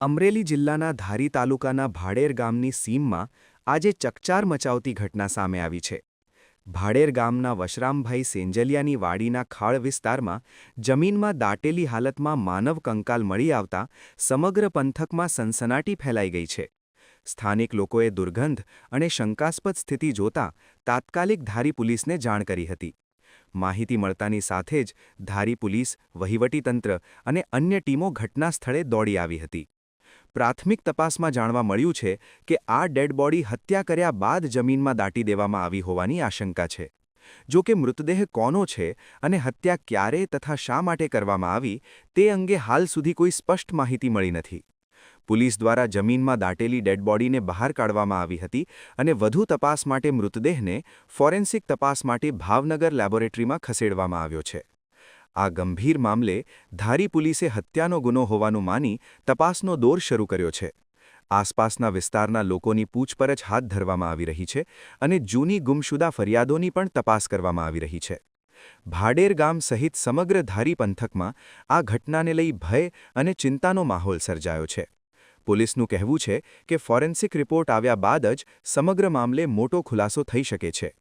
અમરેલી જિલ્લાના ધારી તાલુકાના ભાડેર ગામની સીમમાં આજે ચકચાર મચાવતી ઘટના સામે આવી છે. ભાડેર ગામના વશરામભાઈ સેંજલિયાની વાડીના ખાળ વિસ્તારમાં જમીનમાં દાટેલી હાલતમાં માનવ કંકાલ મળી આવતા સમગ્ર પંથકમાં સનસનાટી ફેલાઈ ગઈ છે. સ્થાનિક લોકોએ દુર્ગંધ અને શંકાસ્પદ સ્થિતિ જોતા તાત્કાલિક ધારી પોલીસને જાણ કરી હતી. માહિતી મળતાની સાથે જ ધારી પોલીસ, વહીવટીતંત્ર અને અન્ય ટીમો ઘટના સ્થળે દોડી આવી હતી. પ્રાથમિક તપાસમાં જાણવા મળ્યું છે કે આ ડેડ બોડી હત્યા કર્યા બાદ જમીનમાં દાટી દેવામાં આવી હોવાની આશંકા છે. જો કે મૃતદેહ કોનો છે અને હત્યા ક્યારે તથા શા માટે કરવામાં આવી તે અંગે હાલ સુધી કોઈ સ્પષ્ટ માહિતી મળી નથી. પોલીસ દ્વારા જમીનમાં દાટેલી ડેડ બોડીને બહાર કાઢવામાં આવી હતી અને વધુ તપાસ માટે મૃતદેહને ફોરેન્સિક તપાસ માટે ભાવનગર લેબોરેટરીમાં ખસેડવામાં આવ્યો છે. આ ગંભીર મામલે ધારી પોલીસે હત્યાનો ગુનો હોવાનું માની તપાસનો દોર શરૂ કર્યો છે. આસપાસના વિસ્તારના લોકોની પૂછપરછ હાથ ધરવામાં આવી રહી છે અને જૂની ગુમશુદા ફરિયાદોની પણ તપાસ કરવામાં આવી રહી છે. ભાડેર ગામ સહિત સમગ્ર ધારી પંથકમાં આ ઘટનાને લઈ ભય અને ચિંતાનો માહોલ સર્જાયો છે. પોલીસનું કહેવું છે કે ફોરેન્સિક રિપોર્ટ આવ્યા બાદ જ સમગ્ર મામલે મોટો ખુલાસો થઈ શકે છે.